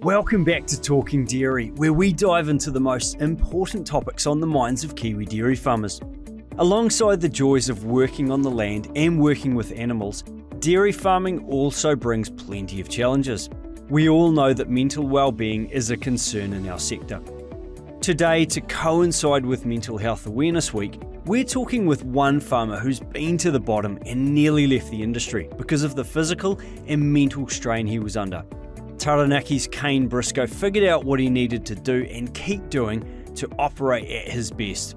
Welcome back to Talking Dairy, where we dive into the most important topics on the minds of Kiwi dairy farmers. Alongside the joys of working on the land and working with animals, dairy farming also brings plenty of challenges. We all know that mental well-being is a concern in our sector. Today, to coincide with Mental Health Awareness Week, we're talking with one farmer who's been to the bottom and nearly left the industry because of the physical and mental strain he was under. Taranaki's Kane Brisco figured out what he needed to do and keep doing to operate at his best.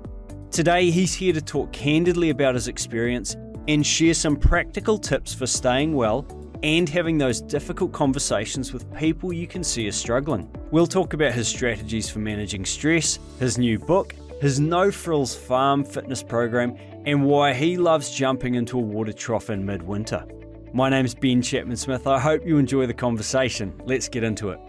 Today, he's here to talk candidly about his experience and share some practical tips for staying well and having those difficult conversations with people you can see are struggling. We'll talk about his strategies for managing stress, his new book, his no-frills farm fitness program, and why he loves jumping into a water trough in midwinter. My name's Ben Chapman-Smith. I hope you enjoy the conversation. Let's get into it.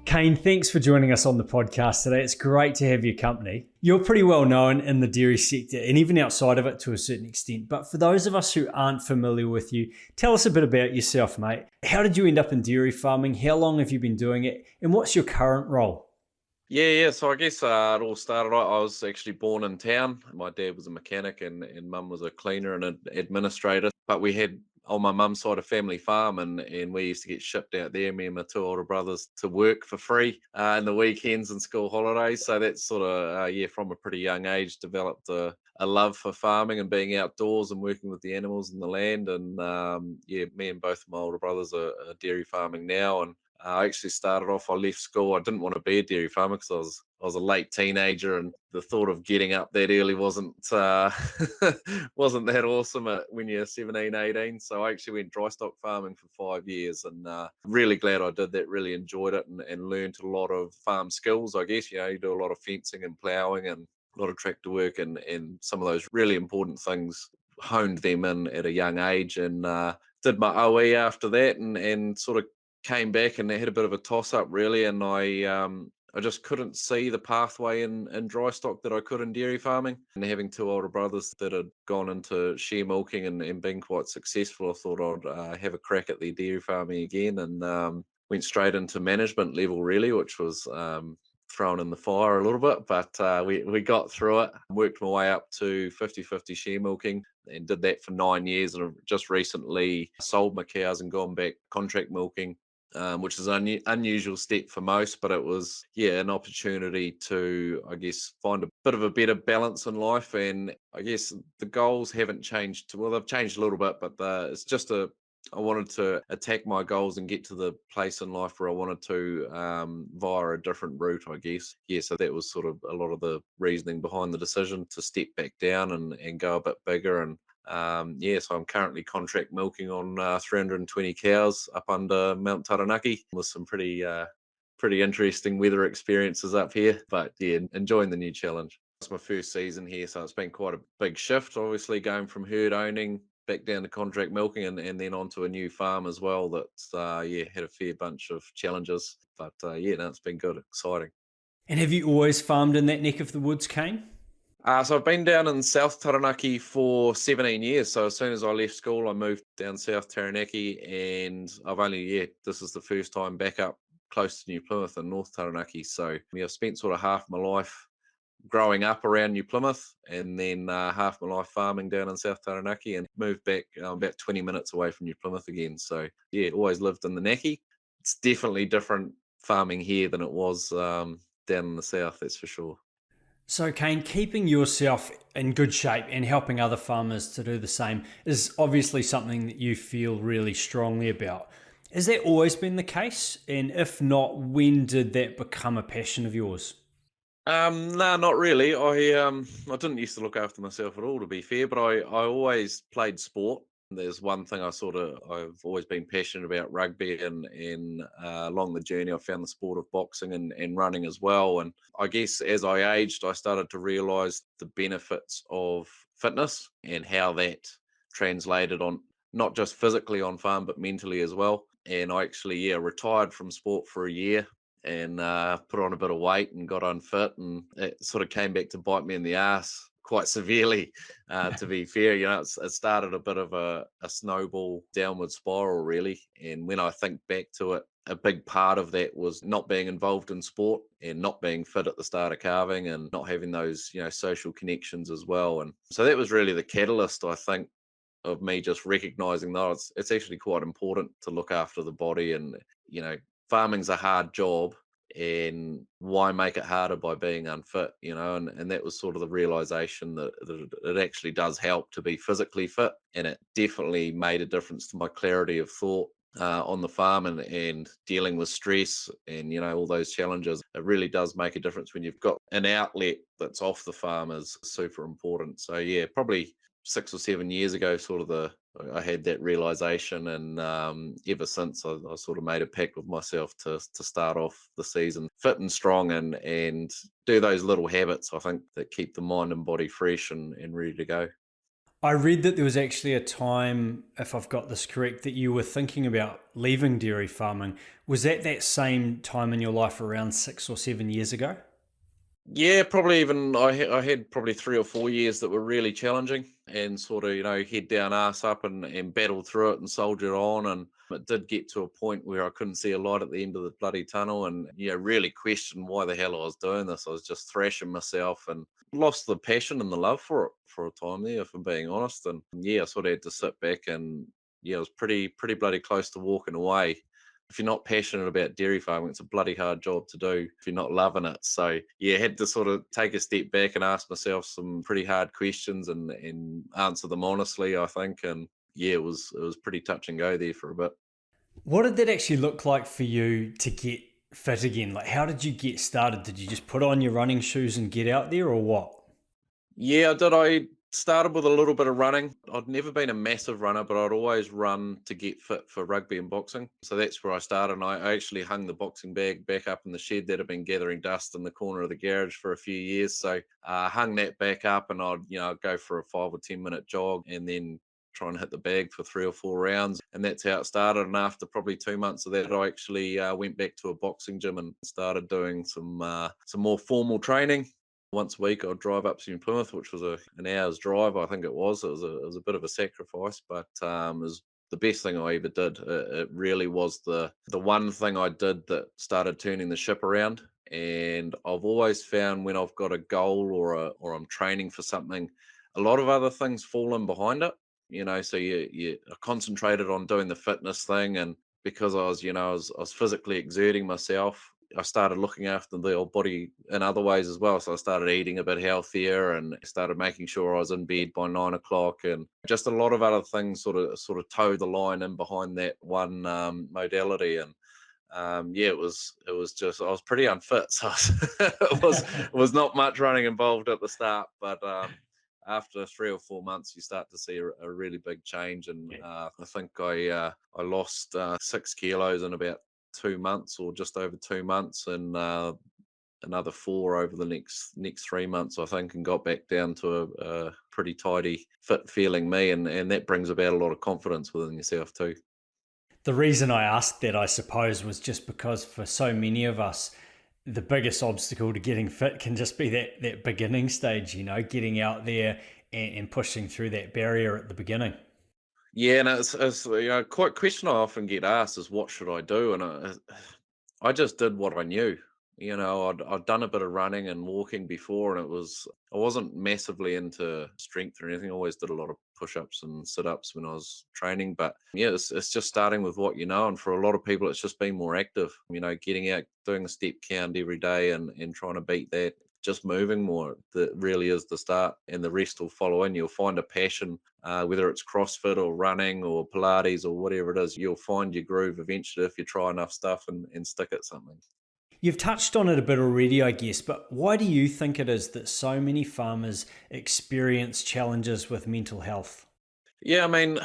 Kane, thanks for joining us on the podcast today. It's great to have your company. You're pretty well known in the dairy sector and even outside of it to a certain extent. But for those of us who aren't familiar with you, tell us a bit about yourself, mate. How did you end up in dairy farming? How long have you been doing it? And what's your current role? Yeah. So I guess it all started. I was actually born in town. My dad was a mechanic and mum was a cleaner and an administrator. But we had, on my mum's side, a family farm, and we used to get shipped out there, me and my two older brothers, to work for free in the weekends and school holidays. So that's sort of, from a pretty young age, developed a love for farming and being outdoors and working with the animals and the land. And me and both of my older brothers are dairy farming now. And I actually started off, I left school. I didn't want to be a dairy farmer because I was a late teenager, and the thought of getting up that early wasn't wasn't that awesome when you're 17, 18. So I actually went dry stock farming for 5 years, and really glad I did that. Really enjoyed it and learned a lot of farm skills. I guess, you do a lot of fencing and ploughing and a lot of tractor work and some of those really important things, honed them in at a young age, and did my OE after that, and sort of came back and had a bit of a toss up really, and I just couldn't see the pathway in dry stock that I could in dairy farming. And having two older brothers that had gone into share milking and been quite successful, I thought I'd have a crack at the dairy farming again, and went straight into management level really, which was thrown in the fire a little bit, but we got through it. Worked my way up to 50-50 share milking and did that for 9 years, and I've just recently sold my cows and gone back contract milking. Which is an unusual step for most, but it was, an opportunity to, I guess, find a bit of a better balance in life. And I guess the goals haven't changed. Well, they've changed a little bit, but it's just I wanted to attack my goals and get to the place in life where I wanted to via a different route, I guess. So that was sort of a lot of the reasoning behind the decision to step back down and go a bit bigger. And so I'm currently contract milking on 320 cows up under Mount Taranaki with some pretty interesting weather experiences up here. But enjoying the new challenge. It's my first season here, so it's been quite a big shift, obviously, going from herd owning back down to contract milking and then onto a new farm as well. That's had a fair bunch of challenges, but it's been good, exciting. And have you always farmed in that neck of the woods, Kane? So I've been down in South Taranaki for 17 years. So as soon as I left school, I moved down South Taranaki, and I've only, this is the first time back up close to New Plymouth in North Taranaki. So I've spent sort of half my life growing up around New Plymouth, and then half my life farming down in South Taranaki, and moved back about 20 minutes away from New Plymouth again. So always lived in the Naki. It's definitely different farming here than it was down in the south, that's for sure. So, Kane, keeping yourself in good shape and helping other farmers to do the same is obviously something that you feel really strongly about. Has that always been the case? And if not, when did that become a passion of yours? No, not really. I didn't used to look after myself at all, to be fair, but I always played sport. There's one thing I've always been passionate about: rugby, and along the journey I found the sport of boxing and running as well. And I guess as I aged, I started to realise the benefits of fitness and how that translated on not just physically on farm but mentally as well. And I actually retired from sport for a year and put on a bit of weight and got unfit, and it sort of came back to bite me in the ass quite severely, to be fair. It started a bit of a snowball downward spiral, really. And when I think back to it, a big part of that was not being involved in sport and not being fit at the start of calving and not having those, social connections as well. And so that was really the catalyst, I think, of me just recognizing that it's actually quite important to look after the body. And farming's a hard job, and why make it harder by being unfit? And that was sort of the realization that it actually does help to be physically fit, and it definitely made a difference to my clarity of thought on the farm, and dealing with stress and all those challenges. It really does make a difference when you've got an outlet that's off the farm is super important. So yeah, probably 6 or 7 years ago, I had that realization, and ever since I sort of made a pact with myself to start off the season fit and strong, and do those little habits, I think, that keep the mind and body fresh and ready to go. I read that there was actually a time, if I've got this correct, that you were thinking about leaving dairy farming. Was that same time in your life around 6 or 7 years ago? Yeah, probably even I had probably 3 or 4 years that were really challenging, and sort of head down, ass up, and battled through it and soldiered on. And it did get to a point where I couldn't see a light at the end of the bloody tunnel, and really questioned why the hell I was doing this. I was just thrashing myself and lost the passion and the love for it for a time there, if I'm being honest. And yeah, I sort of had to sit back, and yeah, I was pretty bloody close to walking away. If you're not passionate about dairy farming, it's a bloody hard job to do if you're not loving it. So yeah, I had to sort of take a step back and ask myself some pretty hard questions, and answer them honestly, I think. And yeah, it was pretty touch and go there for a bit. What did that actually look like for you to get fit again? Like, how did you get started? Did you just put on your running shoes and get out there, or what? Yeah, I did. I started with a little bit of running. I'd never been a massive runner, but I'd always run to get fit for rugby and boxing. So that's where I started. And I actually hung the boxing bag back up in the shed that had been gathering dust in the corner of the garage for a few years. So hung that back up, and I'd go for a 5 or 10 minute jog, and then try and hit the bag for 3 or 4 rounds. And that's how it started. And after probably 2 months of that, I actually went back to a boxing gym and started doing some more formal training. Once a week, I'd drive up to New Plymouth, which was an hour's drive. I think it was. It was a bit of a sacrifice, but it was the best thing I ever did. It really was the one thing I did that started turning the ship around. And I've always found when I've got a goal, or I'm training for something, a lot of other things fall in behind it. So you are concentrated on doing the fitness thing, and because I was physically exerting myself, I started looking after the old body in other ways as well. So I started eating a bit healthier, and started making sure I was in bed by 9 o'clock, and just a lot of other things sort of toe the line in behind that one modality. And yeah, it was just, I was pretty unfit, so it was not much running involved at the start, but after 3 or 4 months, you start to see a really big change. And I think I lost 6 kilos in about 2 months, or just over 2 months, and another four over the next 3 months, I think, and got back down to a pretty tidy, fit feeling me, and that brings about a lot of confidence within yourself too. The reason I asked that, I suppose, was just because for so many of us, the biggest obstacle to getting fit can just be that beginning stage, getting out there and pushing through that barrier at the beginning. Yeah, and it's quite question I often get asked is, what should I do? And I just did what I knew. I'd done a bit of running and walking before, and I wasn't massively into strength or anything. I always did a lot of push-ups and sit-ups when I was training. But yeah, it's just starting with what you know. And for a lot of people, it's just being more active. Getting out, doing a step count every day, and trying to beat that. Just moving more, that really is the start, and the rest will follow in. You'll find a passion, whether it's CrossFit or running or Pilates or whatever it is. You'll find your groove eventually if you try enough stuff and stick at something. You've touched on it a bit already, I guess, but why do you think it is that so many farmers experience challenges with mental health? Yeah, I mean,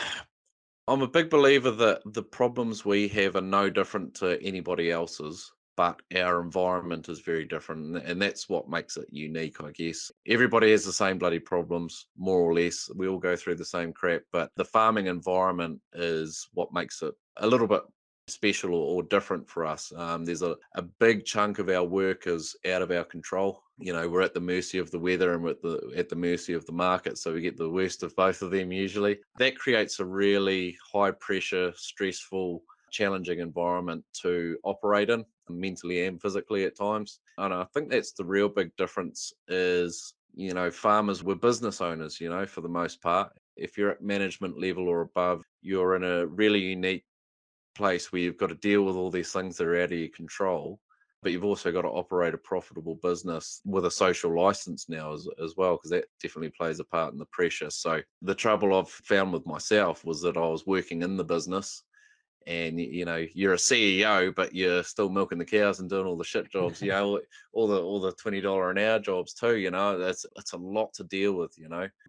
I'm a big believer that the problems we have are no different to anybody else's, but our environment is very different. And that's what makes it unique, I guess. Everybody has the same bloody problems, more or less. We all go through the same crap, but the farming environment is what makes it a little bit special or different for us. There's a big chunk of our work is out of our control. We're at the mercy of the weather and we're at the mercy of the market. So we get the worst of both of them usually. That creates a really high pressure, stressful, challenging environment to operate in mentally and physically at times. And I think that's the real big difference is, farmers were business owners, for the most part. If you're at management level or above, you're in a really unique place where you've got to deal with all these things that are out of your control, but you've also got to operate a profitable business with a social license now as well, because that definitely plays a part in the pressure. So the trouble I've found with myself was that I was working in the business and you're a CEO, but you're still milking the cows and doing all the shit jobs, all the $20 an hour jobs too. It's a lot to deal with.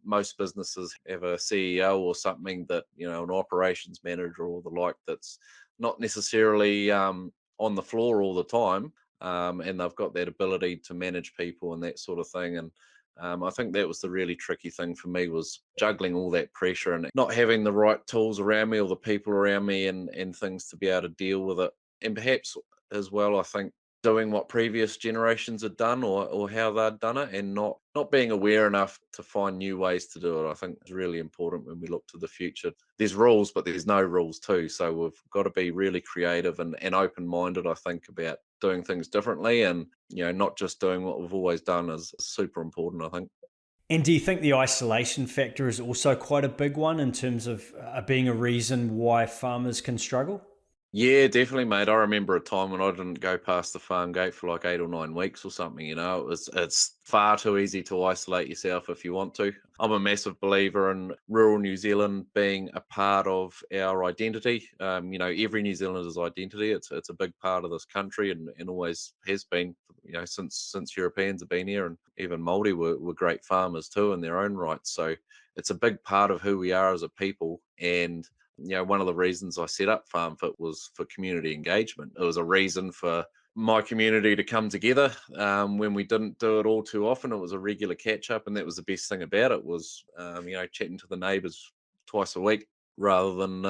Most businesses have a CEO or something that an operations manager or the like that's not necessarily on the floor all the time, and they've got that ability to manage people and that sort of thing. And I think that was the really tricky thing for me, was juggling all that pressure and not having the right tools around me or the people around me and things to be able to deal with it. And perhaps as well, I think doing what previous generations had done or how they'd done it, and not being aware enough to find new ways to do it, I think is really important when we look to the future. There's rules, but there's no rules too. So we've got to be really creative and open-minded, I think, about doing things differently, and not just doing what we've always done is super important, I think. And do you think the isolation factor is also quite a big one in terms of being a reason why farmers can struggle? Yeah, definitely, mate. I remember a time when I didn't go past the farm gate for like 8 or 9 weeks or something. It's far too easy to isolate yourself if you want to. I'm a massive believer in rural New Zealand being a part of our identity. Every New Zealander's identity. It's a big part of this country and always has been. Since Europeans have been here, and even Māori were great farmers too in their own right. So it's a big part of who we are as a people. And one of the reasons I set up FarmFit was for community engagement. It was a reason for my community to come together. When we didn't do it all too often, it was a regular catch up, and that was the best thing about it, was chatting to the neighbours twice a week rather than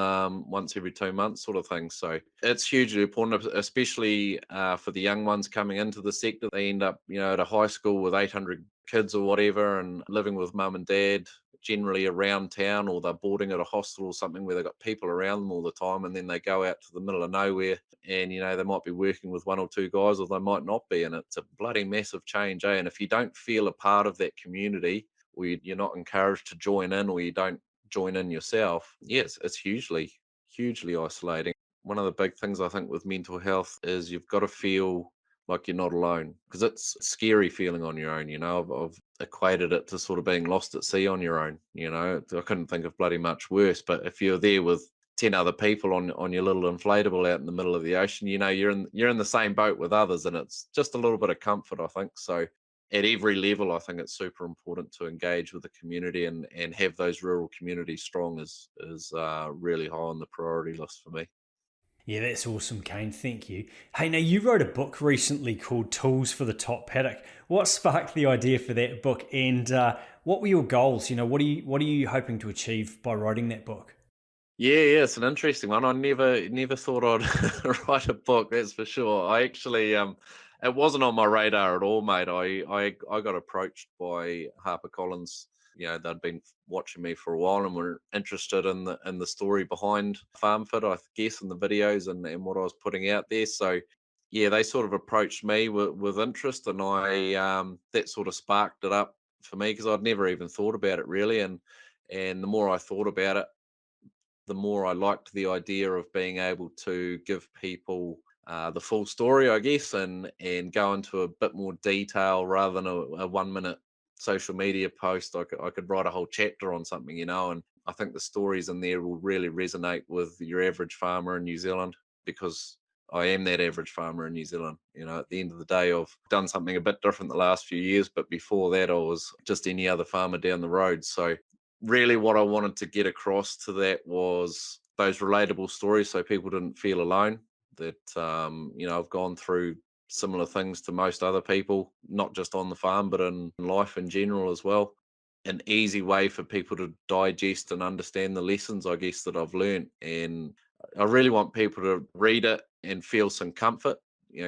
once every 2 months sort of thing. So it's hugely important, especially for the young ones coming into the sector. They end up at a high school with 800 kids or whatever and living with mum and dad generally around town, or they're boarding at a hostel or something where they've got people around them all the time, and then they go out to the middle of nowhere and they might be working with one or two guys, or they might not be, and it's a bloody massive change, eh? And if you don't feel a part of that community, or you're not encouraged to join in, or you don't join in yourself, yes, it's hugely isolating. One of the big things I think with mental health is you've got to feel like you're not alone, because it's a scary feeling on your own. I've equated it to sort of being lost at sea on your own. I couldn't think of bloody much worse. But if you're there with 10 other people on your little inflatable out in the middle of the ocean, you're in the same boat with others, and it's just a little bit of comfort, I think. So at every level, I think it's super important to engage with the community and have those rural communities strong is really high on the priority list for me. Yeah, that's awesome, Kane. Thank you. Hey, now you wrote a book recently called Tools for the Top Paddock. What sparked the idea for that book, and what were your goals? What are you hoping to achieve by writing that book? Yeah, it's an interesting one. I never thought I'd write a book, that's for sure. I actually it wasn't on my radar at all, mate. I got approached by HarperCollins. They'd been watching me for a while and were interested in the story behind FarmFit, I guess, and the videos and what I was putting out there. So yeah, they sort of approached me with interest, and I that sort of sparked it up for me, because I'd never even thought about it really. And the more I thought about it, the more I liked the idea of being able to give people the full story, I guess, and go into a bit more detail rather than a 1 minute social media post. I could write a whole chapter on something, and I think the stories in there will really resonate with your average farmer in New Zealand, because I am that average farmer in New Zealand. At the end of the day, I've done something a bit different the last few years, but before that, I was just any other farmer down the road. So really what I wanted to get across to that was those relatable stories, so people didn't feel alone, that I've gone through similar things to most other people, not just on the farm but in life in general as well. An easy way for people to digest and understand the lessons, I guess, that I've learned, and I really want people to read it and feel some comfort,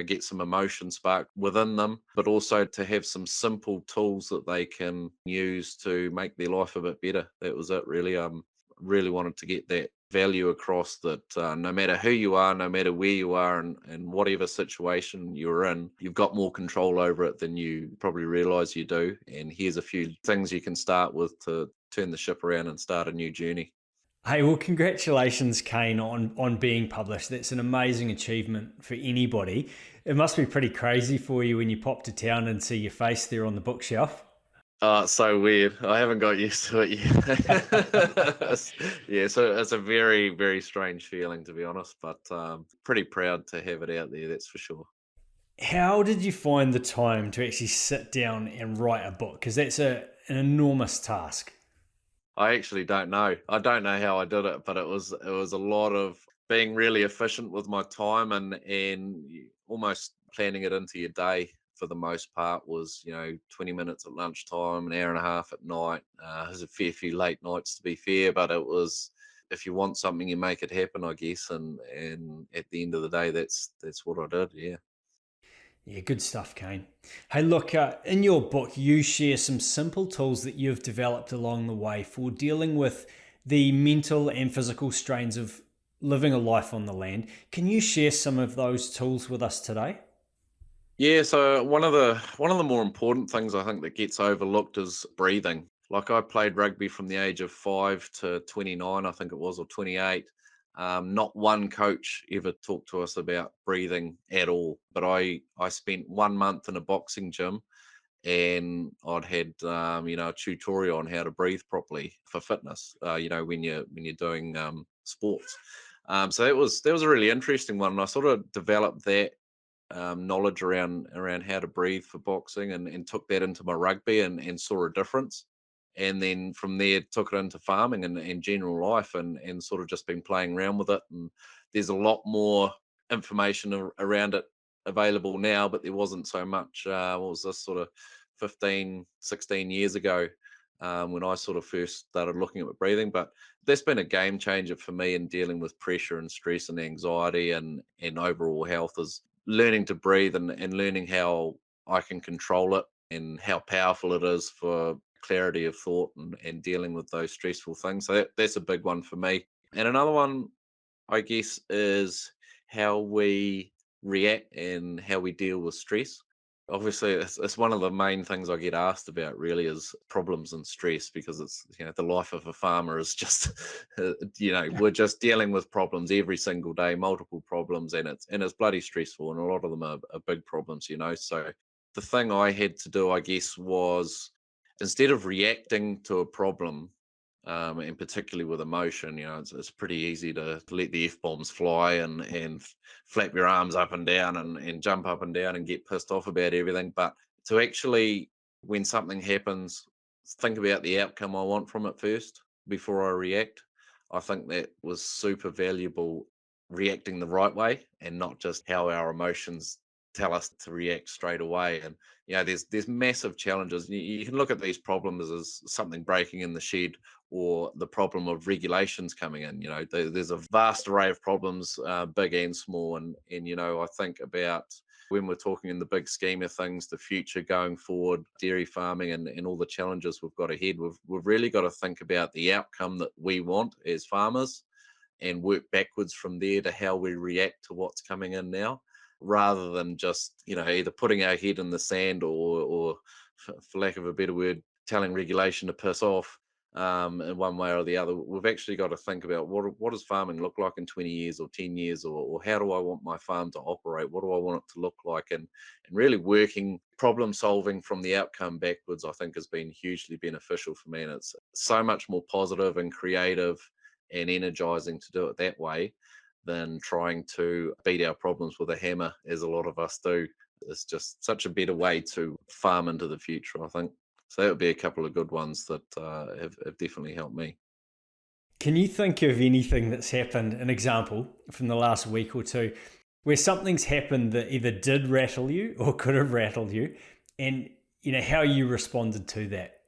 get some emotion spark within them, but also to have some simple tools that they can use to make their life a bit better. That was it, really. Really wanted to get that value across that no matter who you are, no matter where you are, and whatever situation you're in, you've got more control over it than you probably realize you do. And here's a few things you can start with to turn the ship around and start a new journey. Hey, well, congratulations, Kane, on being published. That's an amazing achievement for anybody. It must be pretty crazy for you when you pop to town and see your face there on the bookshelf. Oh, it's so weird. I haven't got used to it yet. Yeah, so it's a very, very strange feeling, to be honest, but pretty proud to have it out there, that's for sure. How did you find the time to actually sit down and write a book? Because that's an enormous task. I actually don't know. I don't know how I did it, but it was a lot of being really efficient with my time and almost planning it into your day for the most part was 20 minutes at lunchtime, an hour and a half at night. There's a fair few late nights to be fair, but it was if you want something, you make it happen, I guess. And at the end of the day, that's what I did. Yeah. Yeah, good stuff, Kane. Hey, look, in your book, you share some simple tools that you've developed along the way for dealing with the mental and physical strains of living a life on the land. Can you share some of those tools with us today? Yeah, so one of the more important things I think that gets overlooked is breathing. Like I played rugby from the age of 5 to 29, I think it was, or 28. Not one coach ever talked to us about breathing at all. But I spent 1 month in a boxing gym, and I'd had a tutorial on how to breathe properly for fitness. When you're doing sports. So that was a really interesting one. And I sort of developed that knowledge around how to breathe for boxing, and took that into my rugby, and saw a difference. And then from there took it into farming and general life, and sort of just been playing around with it. And there's a lot more information around it available now, but there wasn't so much. What was this, sort of 15, 16 years ago, when I sort of first started looking at breathing. But that's been a game changer for me in dealing with pressure and stress and anxiety and overall health, is learning to breathe, and learning how I can control it, and how powerful it is for clarity of thought, and dealing with those stressful things. So that's a big one for me. And another one, I guess, is how we react and how we deal with stress. Obviously, it's one of the main things I get asked about, really, is problems and stress, because it's, the life of a farmer is just, we're just dealing with problems every single day, multiple problems, and it's bloody stressful, and a lot of them are big problems. So the thing I had to do, I guess, was, instead of reacting to a problem, and particularly with emotion, it's pretty easy to let the F bombs fly, and flap your arms up and down, and jump up and down and get pissed off about everything. But to actually, when something happens, think about the outcome I want from it first before I react. I think that was super valuable, reacting the right way, and not just how our emotions tell us to react straight away. And there's massive challenges. You can look at these problems as something breaking in the shed, or the problem of regulations coming in. There's a vast array of problems, big and small. And I think about, when we're talking in the big scheme of things, the future going forward, dairy farming, and all the challenges we've got ahead, we've really got to think about the outcome that we want as farmers, and work backwards from there to how we react to what's coming in now, rather than just either putting our head in the sand, or for lack of a better word, telling regulation to piss off, in one way or the other. We've actually got to think about, what does farming look like in 20 years or 10 years, or how do I want my farm to operate? What do I want it to look like? And really working, problem solving from the outcome backwards, I think, has been hugely beneficial for me. And it's so much more positive and creative and energizing to do it that way, than trying to beat our problems with a hammer, as a lot of us do. It's just such a better way to farm into the future, I think. So that would be a couple of good ones that have definitely helped me. Can you think of anything that's happened, an example from the last week or two, where something's happened that either did rattle you or could have rattled you, and how you responded to that?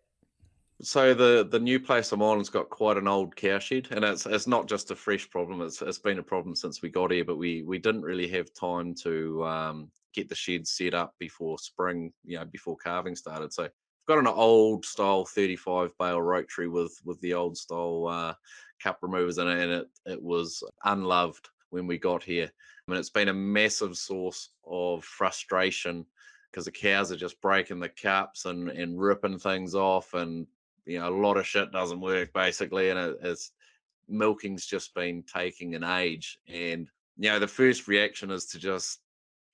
So the new place I'm on has got quite an old cow shed, and it's not just a fresh problem. It's been a problem since we got here, but we didn't really have time to get the shed set up before spring, before calving started. So I've got an old style 35 bale rotary with the old style cup removers in it, and it was unloved when we got here. I mean, it's been a massive source of frustration because the cows are just breaking the cups and ripping things off, and a lot of shit doesn't work basically, and it's milking's just been taking an age. And the first reaction is to just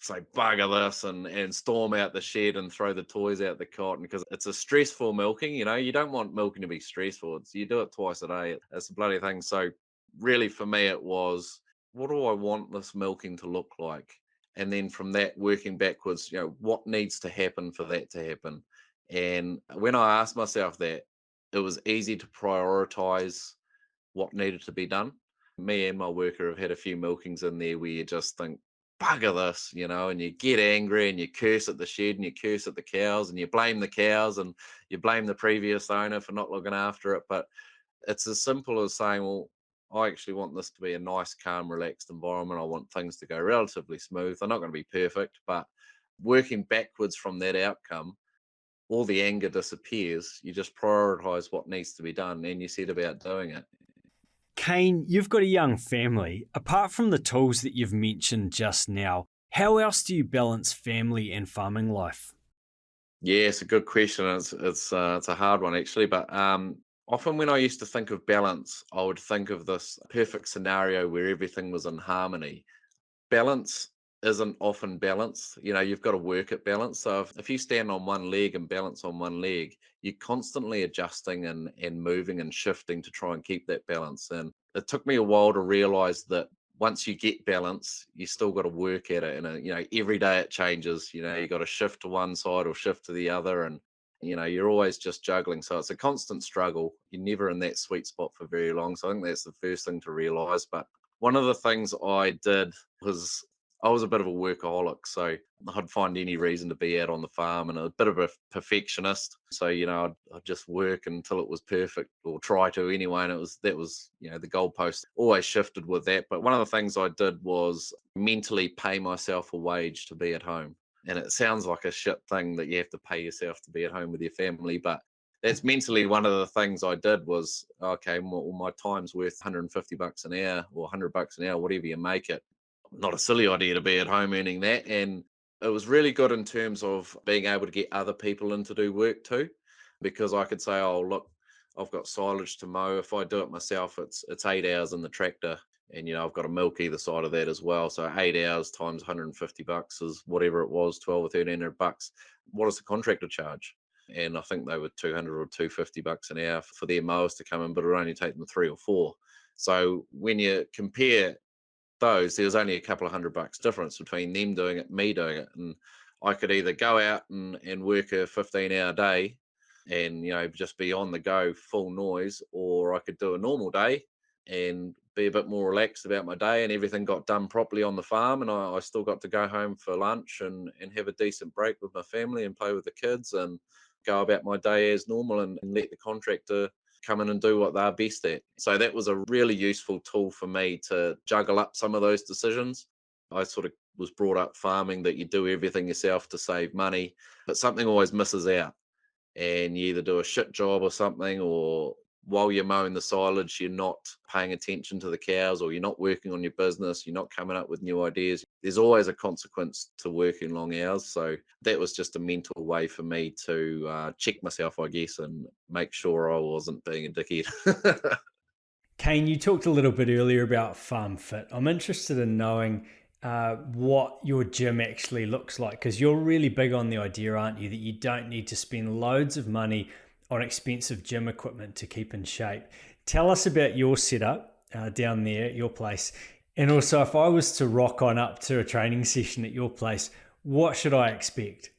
say bugger this and storm out the shed and throw the toys out the cot, because it's a stressful milking. You don't want milking to be stressful. You do it twice a day, it's a bloody thing. So really for me it was, what do I want this milking to look like? And then from that, working backwards, what needs to happen for that to happen. And when I asked myself that, it was easy to prioritize what needed to be done. Me and my worker have had a few milkings in there where you just think, bugger this, and you get angry and you curse at the shed and you curse at the cows and you blame the cows and you blame the previous owner for not looking after it. But it's as simple as saying, well, I actually want this to be a nice, calm, relaxed environment. I want things to go relatively smooth. They're not going to be perfect, but working backwards from that outcome, all the anger disappears. You just prioritize what needs to be done and you set about doing it. Kane, you've got a young family. Apart from the tools that you've mentioned just now, how else do you balance family and farming life? Yeah, it's a good question. It's a hard one actually, but often when I used to think of balance, I would think of this perfect scenario where everything was in harmony. Balance isn't often balanced. You've got to work at balance. So if you stand on one leg and balance on one leg, you're constantly adjusting and moving and shifting to try and keep that balance. And it took me a while to realize that once you get balance, you still got to work at it. And every day it changes. You got to shift to one side or shift to the other, and you're always just juggling. So it's a constant struggle. You're never in that sweet spot for very long. So I think that's the first thing to realize. But one of the things I did was, I was a bit of a workaholic, so I'd find any reason to be out on the farm, and a bit of a perfectionist. So I'd just work until it was perfect, or try to anyway. And that was the goalpost always shifted with that. But one of the things I did was mentally pay myself a wage to be at home. And it sounds like a shit thing that you have to pay yourself to be at home with your family, but that's mentally one of the things I did was, okay, well, my time's worth 150 bucks an hour or 100 bucks an hour, whatever you make it. Not a silly idea to be at home earning that. And it was really good in terms of being able to get other people in to do work too, because I could say, oh, look, I've got silage to mow. If I do it myself, it's 8 hours in the tractor, and I've got to milk either side of that as well. So 8 hours times 150 bucks is whatever it was, 12 or 1300 bucks. What does the contractor charge? And I think they were 200 or 250 bucks an hour for their mowers to come in, but it would only take them 3 or 4. So when you compare those, there was only a couple of $100 difference between them doing it, me doing it. And I could either go out and work a 15-hour day and just be on the go full noise, or I could do a normal day and be a bit more relaxed about my day, and everything got done properly on the farm, and I still got to go home for lunch and have a decent break with my family and play with the kids and go about my day as normal, and let the contractor come in and do what they're best at. So that was a really useful tool for me to juggle up some of those decisions. I sort of was brought up farming that you do everything yourself to save money, but something always misses out, and you either do a shit job or something, or while you're mowing the silage, you're not paying attention to the cows, or you're not working on your business, you're not coming up with new ideas. There's always a consequence to working long hours. So that was just a mental way for me to check myself, I guess, and make sure I wasn't being a dickhead. Kane, you talked a little bit earlier about FarmFit. I'm interested in knowing what your gym actually looks like, because you're really big on the idea, aren't you, that you don't need to spend loads of money on expensive gym equipment to keep in shape. Tell us about your setup down there at your place. And also, if I was to rock on up to a training session at your place, what should I expect?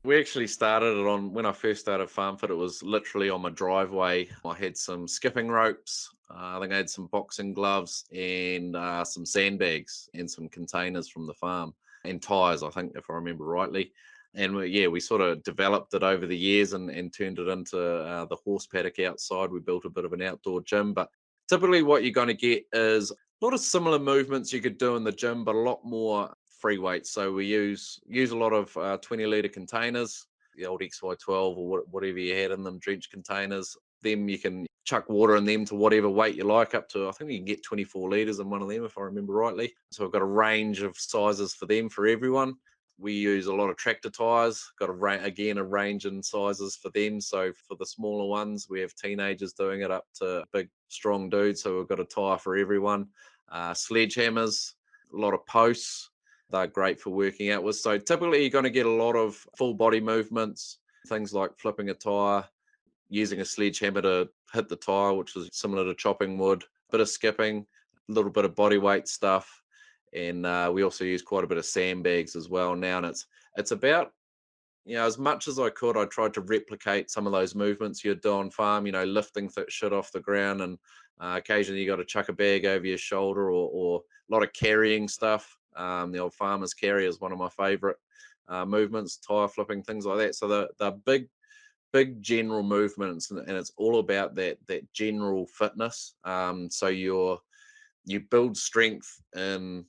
We actually started it on, when I first started FarmFit, it was literally on my driveway. I had some skipping ropes. I think I had some boxing gloves and some sandbags and some containers from the farm, and tires, I think, if I remember rightly. And we sort of developed it over the years and turned it into the horse paddock outside. We built a bit of an outdoor gym, but typically what you're going to get is a lot of similar movements you could do in the gym, but a lot more free weights. So we use a lot of 20-litre containers, the old XY12 or whatever you had in them, drench containers. Them you can chuck water in them to whatever weight you like, up to I think you can get 24 litres in one of them if I remember rightly. So I've got a range of sizes for them for everyone. We use a lot of tractor tires, got a range in sizes for them. So for the smaller ones, we have teenagers doing it up to big, strong dudes. So we've got a tire for everyone. Sledgehammers, a lot of posts. They're great for working out with. So typically you're going to get a lot of full body movements, things like flipping a tire, using a sledgehammer to hit the tire, which is similar to chopping wood, bit of skipping, a little bit of body weight stuff. And we also use quite a bit of sandbags as well now. And it's about, as much as I could, I tried to replicate some of those movements you'd do on farm, lifting shit off the ground. And occasionally you got to chuck a bag over your shoulder or a lot of carrying stuff. The old farmer's carry is one of my favorite movements, tire flipping, things like that. So the big general movements, and it's all about that general fitness. So you build strength in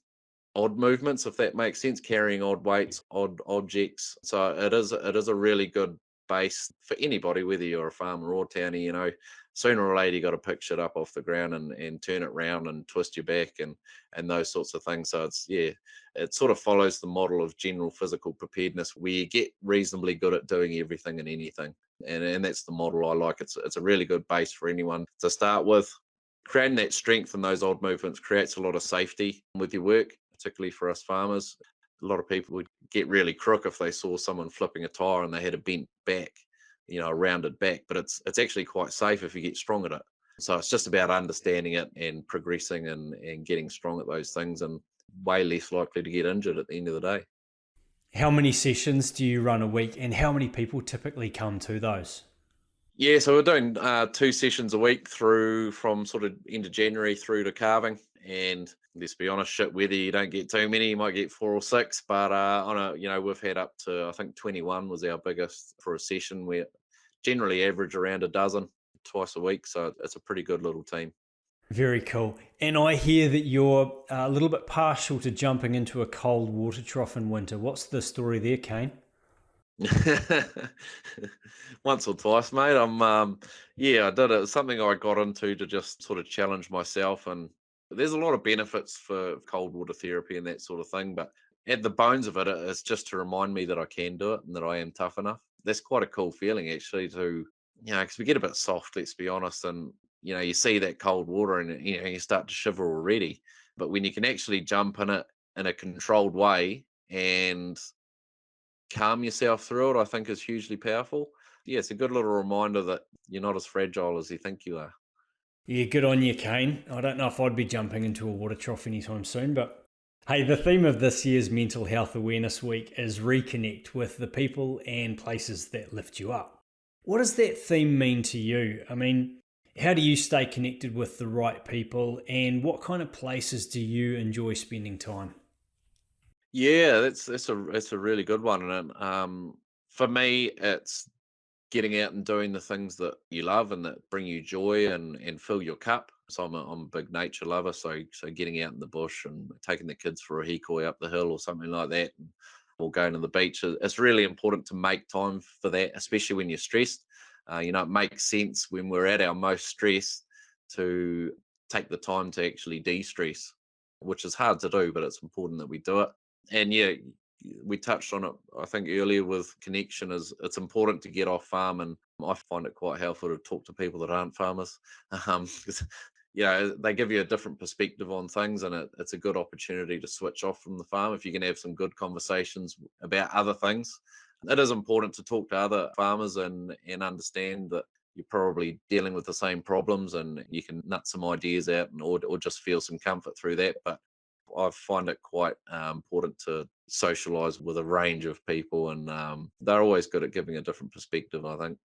odd movements, if that makes sense, carrying odd weights, odd objects. So it is a really good base for anybody, whether you're a farmer or townie. Sooner or later you got to pick shit up off the ground and turn it round and twist your back and those sorts of things. So it sort of follows the model of general physical preparedness, where you get reasonably good at doing everything and anything. And that's the model I like. It's a really good base for anyone to start with. Creating that strength in those odd movements creates a lot of safety with your work, particularly for us farmers. A lot of people would get really crook if they saw someone flipping a tire and they had a bent back, a rounded back. But it's actually quite safe if you get strong at it. So it's just about understanding it and progressing and getting strong at those things, and way less likely to get injured at the end of the day. How many sessions do you run a week, and how many people typically come to those? Yeah, so we're doing 2 sessions a week from sort of end of January through to calving. And let's be honest, shit weather, you don't get too many. You might get 4 or 6, but we've had up to, I think 21 was our biggest for a session. We generally average around a dozen twice a week, so it's a pretty good little team. Very cool. And I hear that you're a little bit partial to jumping into a cold water trough in winter. What's the story there, Kane? Once or twice, mate. I did it. It's something I got into to just sort of challenge myself, and there's a lot of benefits for cold water therapy and that sort of thing, but at the bones of it, it's just to remind me that I can do it and that I am tough enough. That's quite a cool feeling, actually, to, because we get a bit soft, let's be honest, and you see that cold water and you start to shiver already. But when you can actually jump in it in a controlled way and calm yourself through it, I think is hugely powerful. Yeah, it's a good little reminder that you're not as fragile as you think you are. Yeah, good on you, Kane. I don't know if I'd be jumping into a water trough anytime soon, but hey, the theme of this year's Mental Health Awareness Week is reconnect with the people and places that lift you up. What does that theme mean to you? I mean, how do you stay connected with the right people, and what kind of places do you enjoy spending time? Yeah, that's a really good one. And for me, it's getting out and doing the things that you love and that bring you joy and fill your cup. So I'm a big nature lover. So getting out in the bush and taking the kids for a hikoi up the hill or something like that, or going to the beach. It's really important to make time for that, especially when you're stressed. It makes sense when we're at our most stressed to take the time to actually de-stress, which is hard to do, but it's important that we do it. And yeah, we touched on it, I think, earlier with connection. Is it's important to get off farm, and I find it quite helpful to talk to people that aren't farmers, because they give you a different perspective on things, and it's a good opportunity to switch off from the farm if you can have some good conversations about other things. It is important to talk to other farmers and understand that you're probably dealing with the same problems, and you can nut some ideas out or just feel some comfort through that. But I find it quite important to socialize with a range of people, and they're always good at giving a different perspective, I think.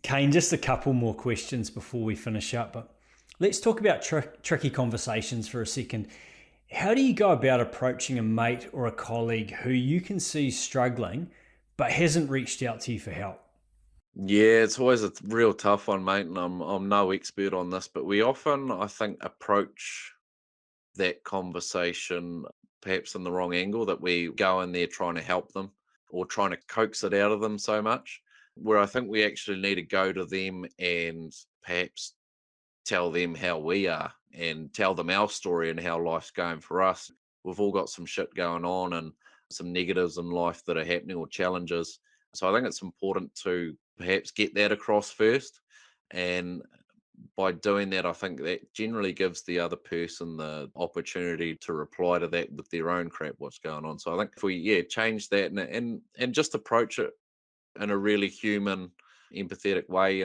Kane, just a couple more questions before we finish up, but let's talk about tricky conversations for a second. How do you go about approaching a mate or a colleague who you can see struggling, but hasn't reached out to you for help? Yeah, it's always a real tough one, mate, and I'm no expert on this, but we often, I think, approach that conversation perhaps in the wrong angle, that we go in there trying to help them or trying to coax it out of them so much, where I think we actually need to go to them and perhaps tell them how we are and tell them our story and how life's going for us. We've all got some shit going on and some negatives in life that are happening or challenges. So I think it's important to perhaps get that across first. And by doing that, I think that generally gives the other person the opportunity to reply to that with their own crap, what's going on. So I think if we, change that and just approach it in a really human, empathetic way.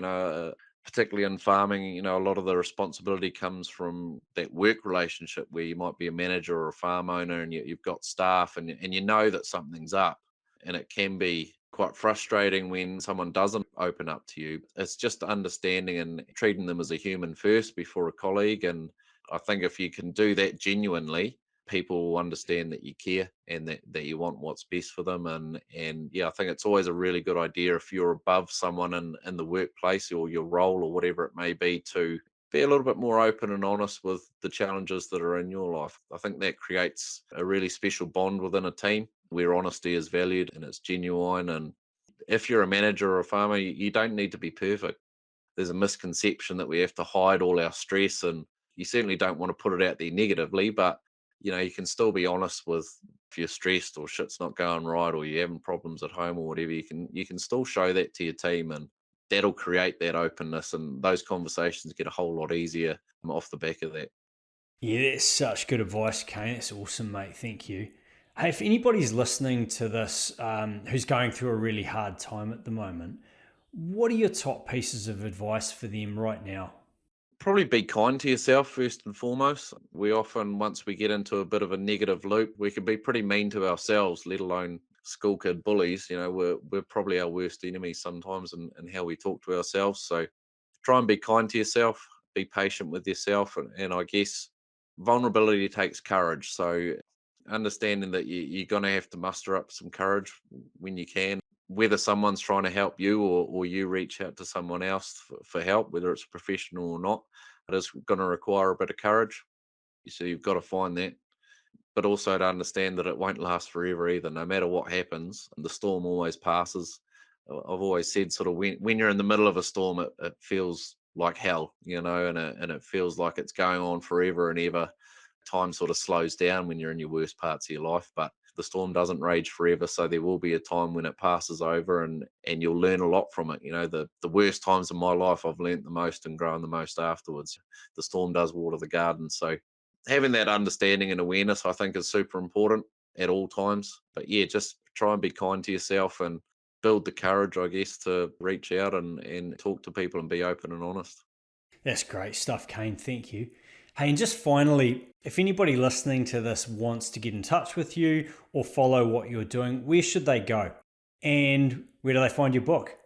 Particularly in farming, a lot of the responsibility comes from that work relationship where you might be a manager or a farm owner, and you've got staff, and you know that something's up, and it can be quite frustrating when someone doesn't open up to you. It's just understanding and treating them as a human first before a colleague, and I think if you can do that genuinely, people will understand that you care and that you want what's best for them. And yeah, I think it's always a really good idea if you're above someone in the workplace or your role or whatever it may be, to be a little bit more open and honest with the challenges that are in your life. I think that creates a really special bond within a team where honesty is valued and it's genuine. And if you're a manager or a farmer, you don't need to be perfect. There's a misconception that we have to hide all our stress, and you certainly don't want to put it out there negatively, but you can still be honest with, if you're stressed or shit's not going right or you're having problems at home or whatever. You can still show that to your team, and that'll create that openness, and those conversations get a whole lot easier off the back of that. Yeah, that's such good advice, Kane. It's awesome, mate. Thank you. Hey, if anybody's listening to this who's going through a really hard time at the moment, what are your top pieces of advice for them right now? Probably be kind to yourself first and foremost. We often, once we get into a bit of a negative loop, we can be pretty mean to ourselves, let alone school kid bullies. We're probably our worst enemies sometimes in how we talk to ourselves. So try and be kind to yourself, be patient with yourself, and I guess vulnerability takes courage. So understanding that you're going to have to muster up some courage when you can, whether someone's trying to help you, or you reach out to someone else for help, whether it's professional or not, it is going to require a bit of courage. So you've got to find that, but also to understand that it won't last forever either. No matter what happens, the storm always passes. I've always said, sort of, when you're in the middle of a storm, it feels like hell, and it feels like it's going on forever and ever. Time sort of slows down when you're in your worst parts of your life, but the storm doesn't rage forever. So there will be a time when it passes over, and you'll learn a lot from it. The worst times of my life, I've learnt the most and grown the most afterwards. The storm does water the garden. So having that understanding and awareness, I think, is super important at all times. But yeah, just try and be kind to yourself and build the courage, I guess, to reach out and talk to people and be open and honest. That's great stuff, Kane. Thank you. Hey, and just finally, if anybody listening to this wants to get in touch with you or follow what you're doing, where should they go? And where do they find your book?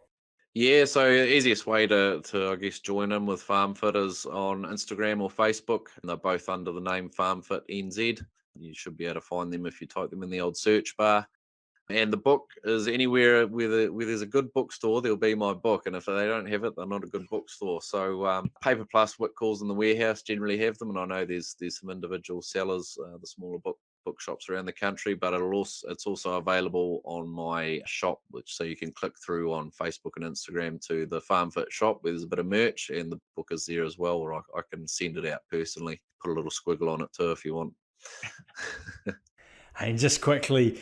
Yeah, so easiest way to I guess join in with FarmFit is on Instagram or Facebook, and they're both under the name FarmFit NZ. You should be able to find them if you type them in the old search bar. And the book is anywhere where there's a good bookstore, there'll be my book. And if they don't have it, they're not a good bookstore. So Paper Plus, Whitcoulls, and the Warehouse generally have them. And I know there's some individual sellers, the smaller bookshops around the country, but it's also available on my shop, which, so you can click through on Facebook and Instagram to the FarmFit shop where there's a bit of merch, and the book is there as well, where I can send it out personally, put a little squiggle on it too if you want. And just quickly,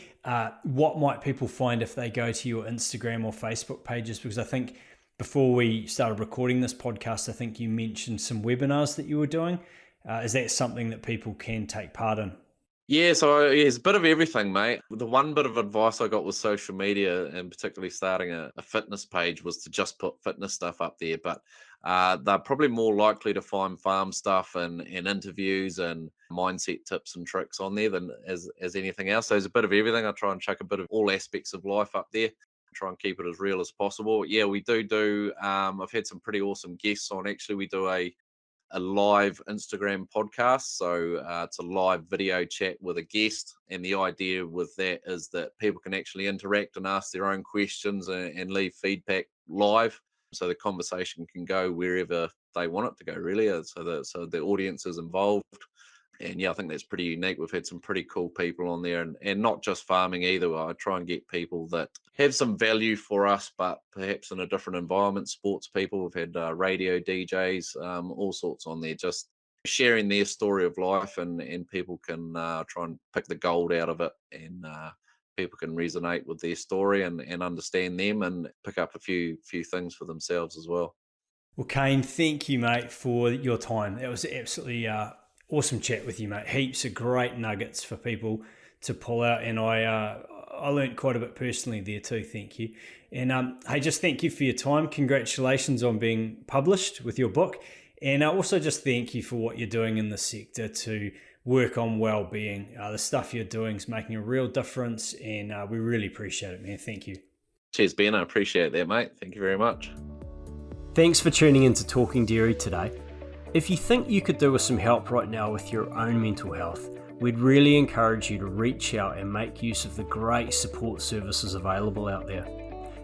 what might people find if they go to your Instagram or Facebook pages? Because I think before we started recording this podcast, I think you mentioned some webinars that you were doing. Is that something that people can take part in? Yeah, so it's a bit of everything, mate. The one bit of advice I got with social media, and particularly starting a fitness page, was to just put fitness stuff up there. But they're probably more likely to find farm stuff and interviews and mindset tips and tricks on there than as anything else. So there's a bit of everything. I try and chuck a bit of all aspects of life up there. Try and keep it as real as possible. Yeah, we do. I've had some pretty awesome guests on. Actually, we do a live Instagram podcast. So it's a live video chat with a guest. And the idea with that is that people can actually interact and ask their own questions and leave feedback live. So the conversation can go wherever they want it to go, really. So the audience is involved. And yeah, I think that's pretty unique. We've had some pretty cool people on there, and not just farming either. I try and get people that have some value for us, but perhaps in a different environment. Sports people, we've had radio DJs, all sorts on there, just sharing their story of life, and people can try and pick the gold out of it, and people can resonate with their story and understand them and pick up a few things for themselves as well. Well, Kane, thank you, mate, for your time. It was absolutely awesome chat with you, mate. Heaps of great nuggets for people to pull out, and I learned quite a bit personally there too. Thank you. And hey, just thank you for your time. Congratulations on being published with your book, and also just thank you for what you're doing in the sector to work on well-being. The stuff you're doing is making a real difference, and we really appreciate it, man. Thank you. Cheers, Ben. I appreciate that, mate. Thank you very much. Thanks for tuning in to Talking Dairy today. If you think you could do with some help right now with your own mental health, we'd really encourage you to reach out and make use of the great support services available out there.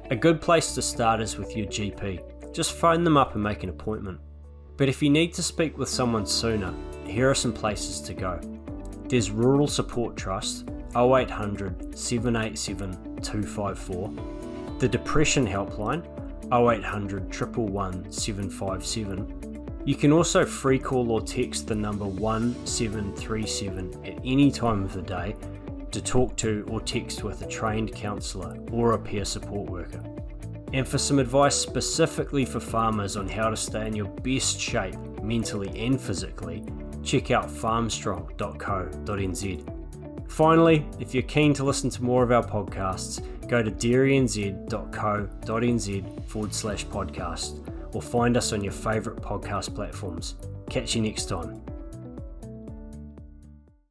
A good place to start is with your GP. Just phone them up and make an appointment. But if you need to speak with someone sooner, here are some places to go. There's Rural Support Trust, 0800 787 254, the Depression Helpline, 0800 111 757. You can also free call or text the number 1737 at any time of the day to talk to or text with a trained counsellor or a peer support worker. And for some advice specifically for farmers on how to stay in your best shape mentally and physically, check out farmstrong.co.nz. Finally, if you're keen to listen to more of our podcasts, go to dairynz.co.nz/podcast or find us on your favourite podcast platforms. Catch you next time.